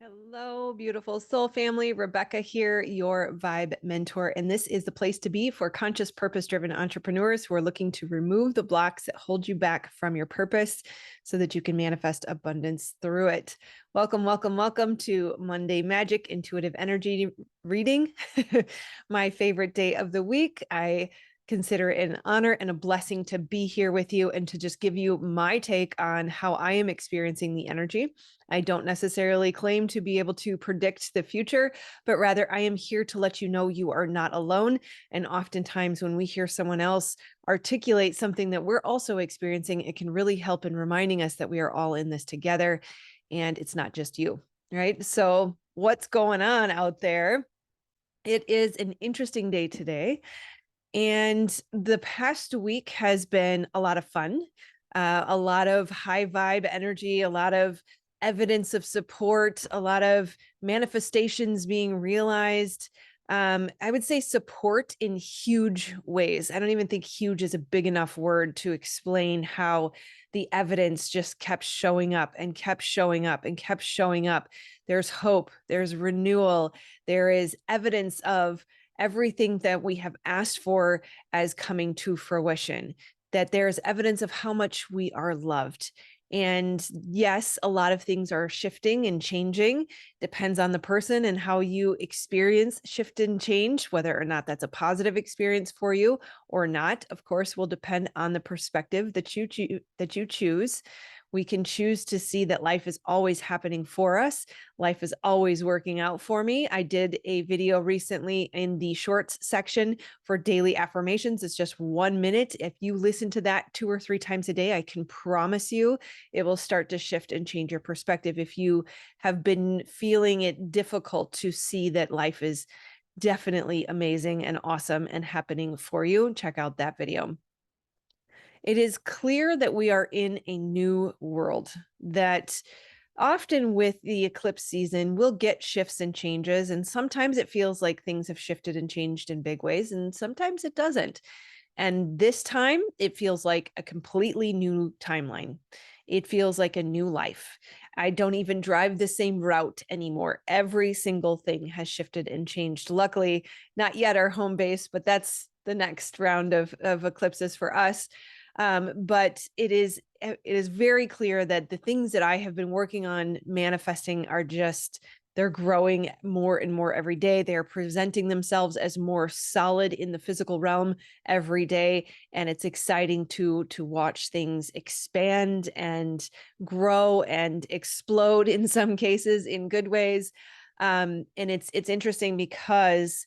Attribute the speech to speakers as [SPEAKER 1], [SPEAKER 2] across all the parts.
[SPEAKER 1] Hello, beautiful soul family. Rebecca here, your vibe mentor. And this is the place to be for conscious, purpose driven entrepreneurs who are looking to remove the blocks that hold you back from your purpose so that you can manifest abundance through it. Welcome, welcome, welcome to Monday Magic Intuitive Energy Reading, my favorite day of the week. I consider it an honor and a blessing to be here with you and to just give you my take on how I am experiencing the energy. I don't necessarily claim to be able to predict the future, but rather I am here to let you know you are not alone. And oftentimes when we hear someone else articulate something that we're also experiencing, it can really help in reminding us that we are all in this together and it's not just you, right? So what's going on out there? It is an interesting day today. And the past week has been a lot of fun, a lot of high vibe energy, a lot of evidence of support, a lot of manifestations being realized. I would say support in huge ways. I don't even think huge is a big enough word to explain how the evidence just kept showing up and kept showing up and kept showing up. There's hope, there's renewal, there is evidence of everything that we have asked for as coming to fruition, that there's evidence of how much we are loved. And yes, a lot of things are shifting and changing, depends on the person and how you experience shift and change, whether or not that's a positive experience for you or not, of course, will depend on the perspective that you choose. We can choose to see that life is always happening for us. Life is always working out for me. I did a video recently in the shorts section for daily affirmations. It's just 1 minute. If you listen to that 2 or 3 times a day, I can promise you it will start to shift and change your perspective. If you have been feeling it difficult to see that life is definitely amazing and awesome and happening for you, check out that video. It is clear that we are in a new world, that often with the eclipse season, we'll get shifts and changes. And sometimes it feels like things have shifted and changed in big ways, and sometimes it doesn't. And this time, it feels like a completely new timeline. It feels like a new life. I don't even drive the same route anymore. Every single thing has shifted and changed. Luckily, not yet our home base, but that's the next round of eclipses for us. But it is very clear that the things that I have been working on manifesting are just, they're growing more and more every day. They are presenting themselves as more solid in the physical realm every day. And it's exciting to watch things expand and grow and explode in some cases in good ways. And it's interesting because,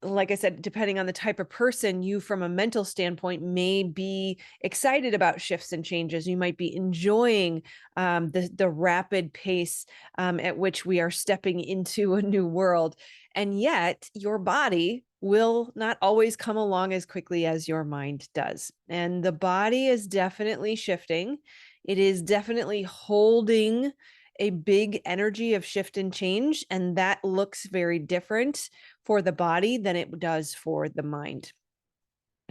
[SPEAKER 1] like I said, depending on the type of person, you from a mental standpoint may be excited about shifts and changes. You might be enjoying the rapid pace at which we are stepping into a new world. And yet your body will not always come along as quickly as your mind does. And the body is definitely shifting. It is definitely holding a big energy of shift and change. And that looks very different for the body than it does for the mind.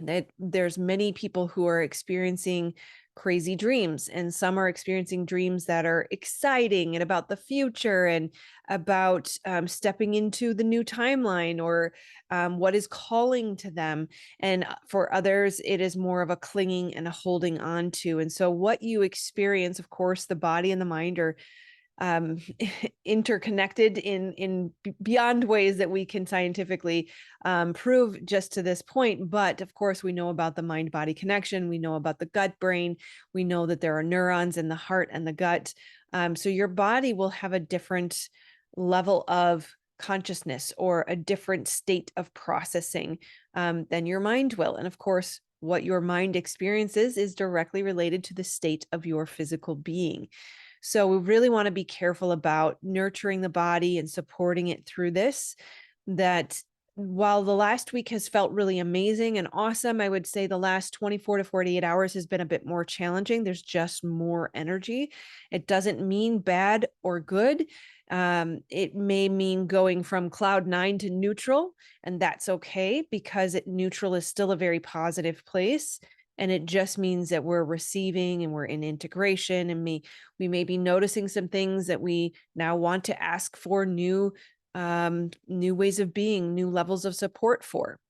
[SPEAKER 1] That there's many people who are experiencing crazy dreams, and some are experiencing dreams that are exciting and about the future and about stepping into the new timeline or what is calling to them. And for others, it is more of a clinging and a holding on to. And so what you experience, of course, the body and the mind are interconnected in beyond ways that we can scientifically prove just to this point. But of course, we know about the mind body connection. We know about the gut brain. We know that there are neurons in the heart and the gut. So your body will have a different level of consciousness or a different state of processing than your mind will. And of course, what your mind experiences is directly related to the state of your physical being. So we really want to be careful about nurturing the body and supporting it through this. That while the last week has felt really amazing and awesome, I would say the last 24 to 48 hours has been a bit more challenging. There's just more energy. It doesn't mean bad or good. It may mean going from cloud 9 to neutral, and that's okay because neutral is still a very positive place. And it just means that we're receiving and we're in integration, and we may be noticing some things that we now want to ask for new ways of being, new levels of support for.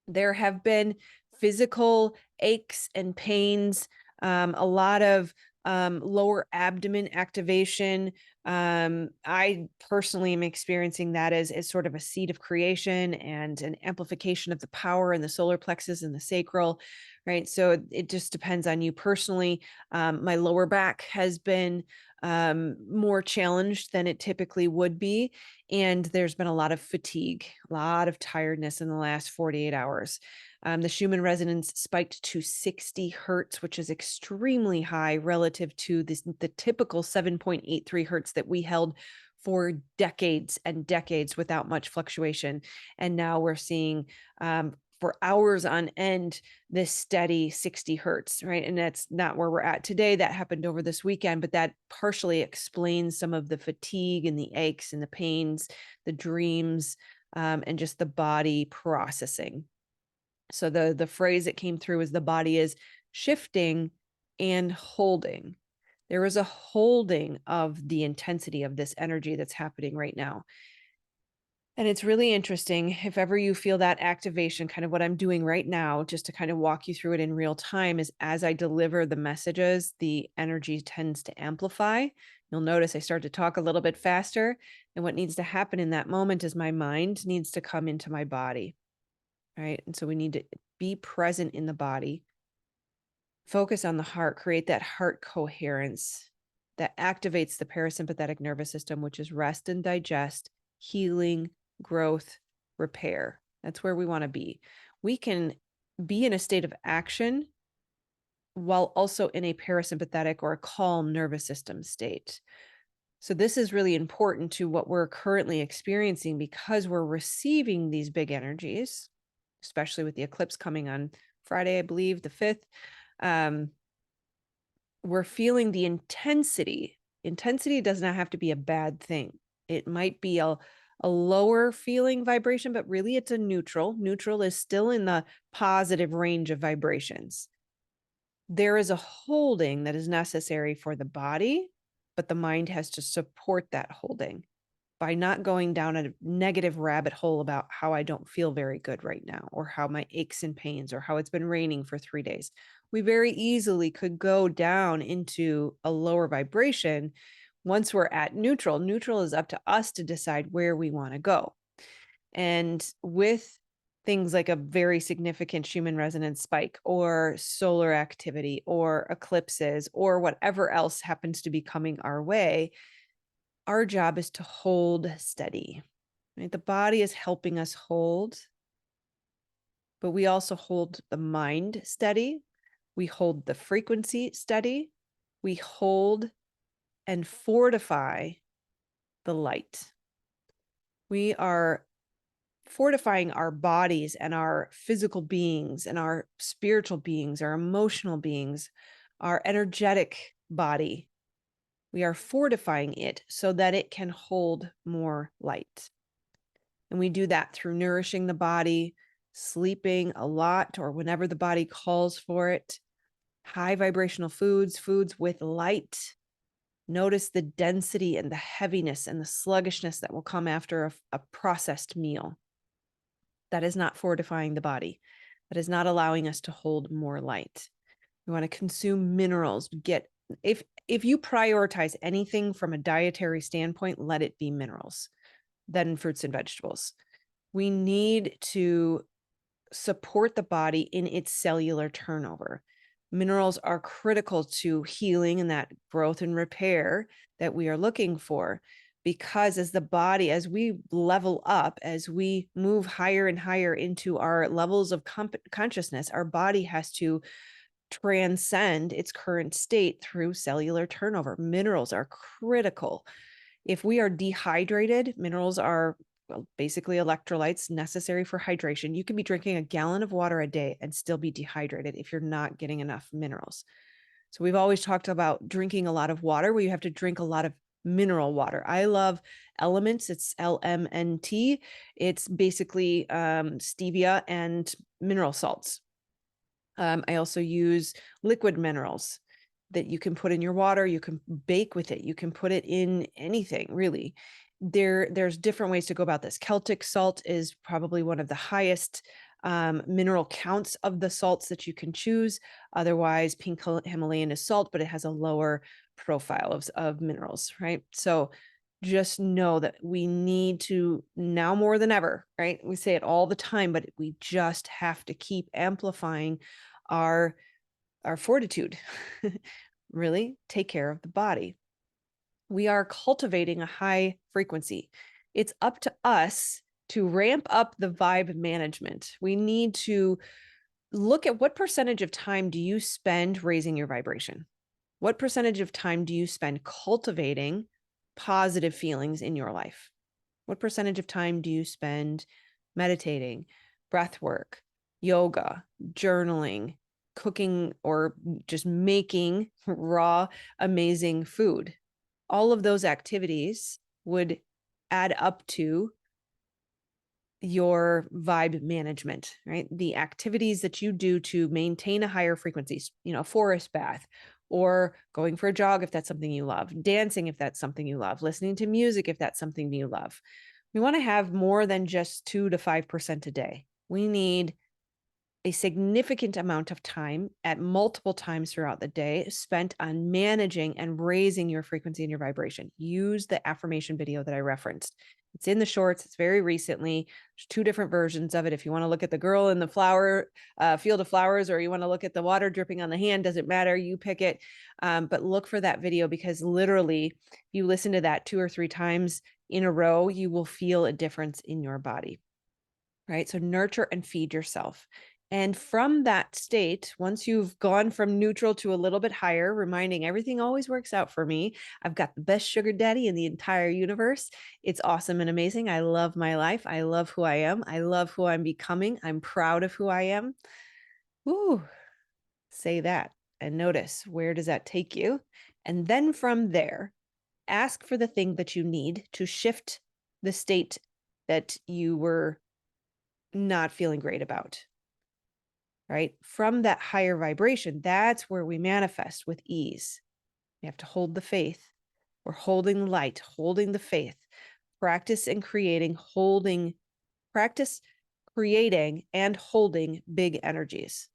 [SPEAKER 1] There have been physical aches and pains, a lot of lower abdomen activation. I personally am experiencing that as sort of a seed of creation and an amplification of the power in the solar plexus and the sacral, right? So it just depends on you personally. My lower back has been more challenged than it typically would be. And there's been a lot of fatigue, a lot of tiredness in the last 48 hours. The Schumann resonance spiked to 60 hertz, which is extremely high relative to the typical 7.83 hertz that we held for decades and decades without much fluctuation. And now we're seeing for hours on end this steady 60 hertz, right? And that's not where we're at today. That happened over this weekend, but that partially explains some of the fatigue and the aches and the pains, the dreams, and just the body processing. So the phrase that came through is the body is shifting and holding. There is a holding of the intensity of this energy that's happening right now. And it's really interesting if ever you feel that activation, kind of what I'm doing right now, just to kind of walk you through it in real time, is as I deliver the messages, the energy tends to amplify. You'll notice I start to talk a little bit faster. And what needs to happen in that moment is my mind needs to come into my body, right? And so we need to be present in the body, focus on the heart, create that heart coherence that activates the parasympathetic nervous system, which is rest and digest, healing, growth, repair. That's where we want to be. We can be in a state of action while also in a parasympathetic or a calm nervous system state. So this is really important to what we're currently experiencing, because we're receiving these big energies, especially with the eclipse coming on Friday, I believe, the 5th. We're feeling the intensity. Intensity does not have to be a bad thing. It might be a lower feeling vibration, but really it's a neutral. Neutral is still in the positive range of vibrations. There is a holding that is necessary for the body, but the mind has to support that holding by not going down a negative rabbit hole about how I don't feel very good right now, or how my aches and pains, or how it's been raining for 3 days. We very easily could go down into a lower vibration once we're at neutral. Neutral is up to us to decide where we want to go. And with things like a very significant Schumann resonance spike, or solar activity, or eclipses, or whatever else happens to be coming our way, our job is to hold steady, right? The body is helping us hold, but we also hold the mind steady. We hold the frequency steady. We hold and fortify the light. We are fortifying our bodies and our physical beings and our spiritual beings, our emotional beings, our energetic body. We are fortifying it so that it can hold more light. And we do that through nourishing the body, sleeping a lot, or whenever the body calls for it, high vibrational foods, foods with light. Notice the density and the heaviness and the sluggishness that will come after a processed meal. That is not fortifying the body. That is not allowing us to hold more light. We want to consume minerals. If you prioritize anything from a dietary standpoint, let it be minerals, then fruits and vegetables. We need to support the body in its cellular turnover. Minerals are critical to healing and that growth and repair that we are looking for, because as we level up, as we move higher and higher into our levels of consciousness, our body has to transcend its current state through cellular turnover. Minerals are critical. If we are dehydrated, minerals are basically electrolytes necessary for hydration. You can be drinking a gallon of water a day and still be dehydrated if you're not getting enough minerals. So we've always talked about drinking a lot of water, where you have to drink a lot of mineral water. I love Elements. It's LMNT. It's basically stevia and mineral salts. I also use liquid minerals that you can put in your water. You can bake with it. You can put it in anything, really. There's different ways to go about this. Celtic salt is probably one of the highest mineral counts of the salts that you can choose. Otherwise, pink Himalayan is salt, but it has a lower profile of minerals, right? So just know that we need to, now more than ever, right? We say it all the time, but we just have to keep amplifying our fortitude. Really take care of the body. We are cultivating a high frequency. It's up to us to ramp up the vibe management. We need to look at what percentage of time do you spend raising your vibration? What percentage of time do you spend cultivating positive feelings in your life? What percentage of time do you spend meditating, breath work, yoga, journaling, cooking, or just making raw, amazing food? All of those activities would add up to your vibe management, right? The activities that you do to maintain a higher frequency, forest bath, or going for a jog if that's something you love, dancing if that's something you love, listening to music if that's something you love. We want to have more than just 2 to 5% a day. We need a significant amount of time at multiple times throughout the day spent on managing and raising your frequency and your vibration. Use the affirmation video that I referenced. It's in the shorts. It's very recently. There's 2 different versions of it. If you want to look at the girl in the flower field of flowers, or you want to look at the water dripping on the hand, doesn't matter. You pick it. But look for that video, because literally, if you listen to that 2 or 3 times in a row, you will feel a difference in your body. Right? So nurture and feed yourself. And from that state, once you've gone from neutral to a little bit higher, reminding everything always works out for me. I've got the best sugar daddy in the entire universe. It's awesome and amazing. I love my life. I love who I am. I love who I'm becoming. I'm proud of who I am. Ooh, say that and notice, where does that take you? And then from there, ask for the thing that you need to shift the state that you were not feeling great about. Right? From that higher vibration, that's where we manifest with ease. We have to hold the faith. We're holding light, holding the faith. Practice creating and holding big energies.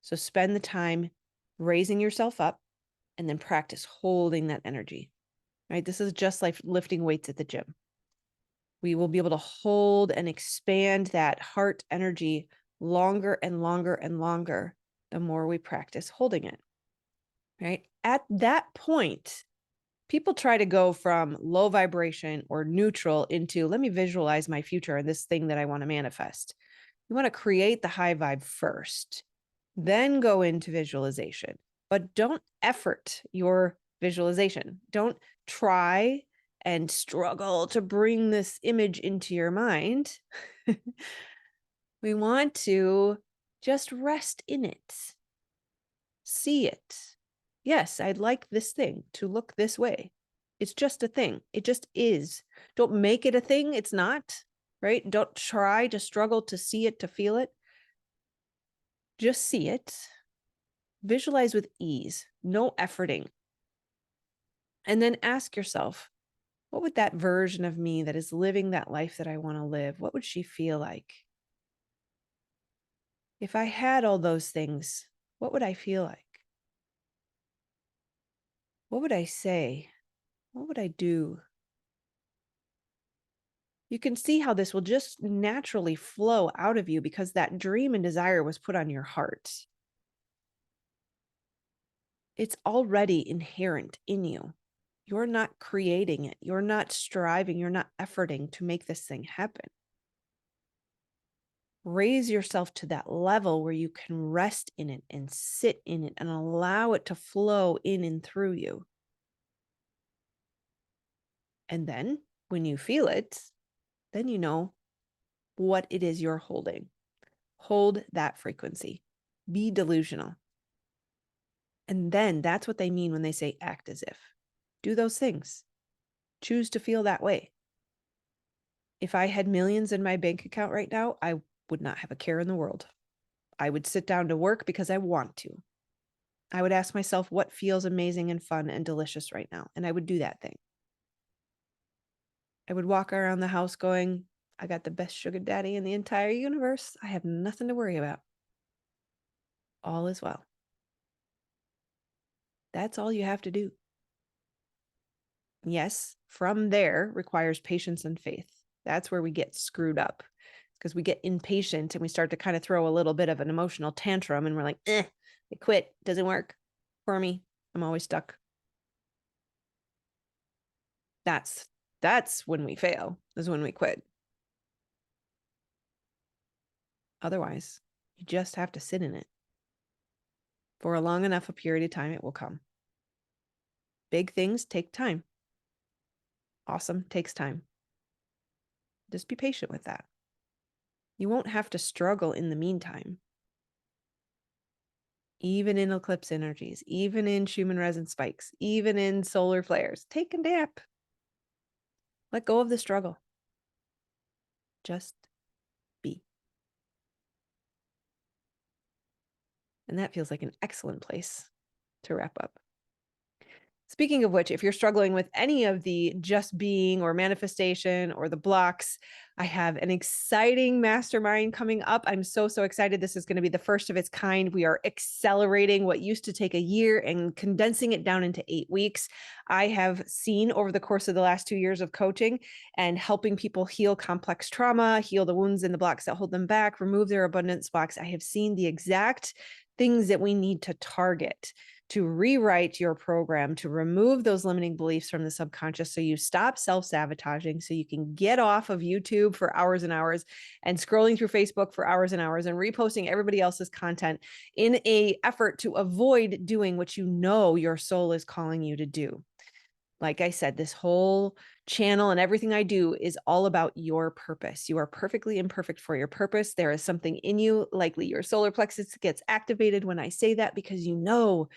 [SPEAKER 1] So spend the time raising yourself up, and then practice holding that energy. Right? This is just like lifting weights at the gym. We will be able to hold and expand that heart energy longer and longer and longer the more we practice holding it, right? At that point, people try to go from low vibration or neutral into, let me visualize my future and this thing that I want to manifest. You want to create the high vibe first, then go into visualization, but don't effort your visualization. Don't try and struggle to bring this image into your mind. We want to just rest in it. See it. Yes, I'd like this thing to look this way. It's just a thing. It just is. Don't make it a thing. It's not, right? Don't try to struggle to see it, to feel it. Just see it. Visualize with ease, no efforting. And then ask yourself, what would that version of me that is living that life that I want to live, what would she feel like? If I had all those things, what would I feel like? What would I say? What would I do? You can see how this will just naturally flow out of you, because that dream and desire was put on your heart. It's already inherent in you. You're not creating it. You're not striving. You're not efforting to make this thing happen. Raise yourself to that level where you can rest in it and sit in it and allow it to flow in and through you. And then when you feel it, then you know what it is you're holding. Hold that frequency. Be delusional. And then that's what they mean when they say act as if. Do those things. Choose to feel that way. If I had millions in my bank account right now, I would not have a care in the world. I would sit down to work because I want to. I would ask myself what feels amazing and fun and delicious right now, and I would do that thing. I would walk around the house going, I got the best sugar daddy in the entire universe. I have nothing to worry about. All is well. That's all you have to do. Yes, from there requires patience and faith. That's where we get screwed up, because we get impatient and we start to kind of throw a little bit of an emotional tantrum and we're like, I quit. Doesn't work for me. I'm always stuck. That's when we fail, is when we quit. Otherwise, you just have to sit in it. For a long enough a period of time, it will come. Big things take time. Awesome takes time. Just be patient with that. You won't have to struggle in the meantime. Even in eclipse energies, even in Schumann resonance spikes, even in solar flares, take a nap. Let go of the struggle. Just be. And that feels like an excellent place to wrap up. Speaking of which, if you're struggling with any of the just being or manifestation or the blocks, I have an exciting mastermind coming up. I'm so excited. This is going to be the first of its kind. We are accelerating what used to take a year and condensing it down into 8 weeks. I have seen over the course of the last 2 years of coaching and helping people heal complex trauma, heal the wounds and the blocks that hold them back, remove their abundance blocks. I have seen the exact things that we need to target to rewrite your program, to remove those limiting beliefs from the subconscious so you stop self-sabotaging, so you can get off of YouTube for hours and hours and scrolling through Facebook for hours and hours and reposting everybody else's content in an effort to avoid doing what you know your soul is calling you to do. Like I said, this whole channel and everything I do is all about your purpose. You are perfectly imperfect for your purpose. There is something in you, likely your solar plexus gets activated when I say that, because you know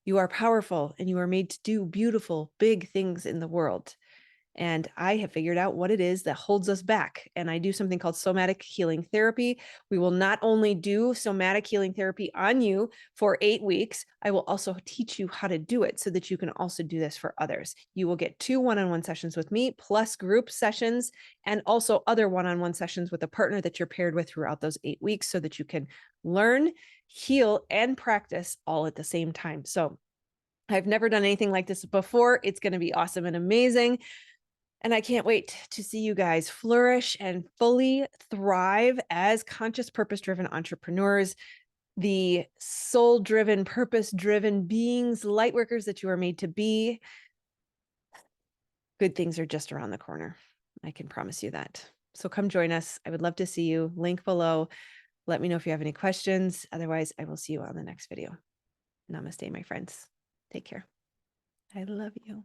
[SPEAKER 1] you are powerful and you are made to do beautiful, big things in the world. And I have figured out what it is that holds us back. And I do something called somatic healing therapy. We will not only do somatic healing therapy on you for 8 weeks, I will also teach you how to do it so that you can also do this for others. You will get 2 one-on-one sessions with me, plus group sessions, and also other one-on-one sessions with a partner that you're paired with throughout those 8 weeks so that you can learn, heal, and practice all at the same time. So I've never done anything like this before. It's going to be awesome and amazing. And I can't wait to see you guys flourish and fully thrive as conscious, purpose-driven entrepreneurs, the soul-driven, purpose-driven beings, light workers that you are made to be. Good things are just around the corner. I can promise you that. So come join us. I would love to see you. Link below. Let me know if you have any questions. Otherwise, I will see you on the next video. Namaste, my friends. Take care. I love you.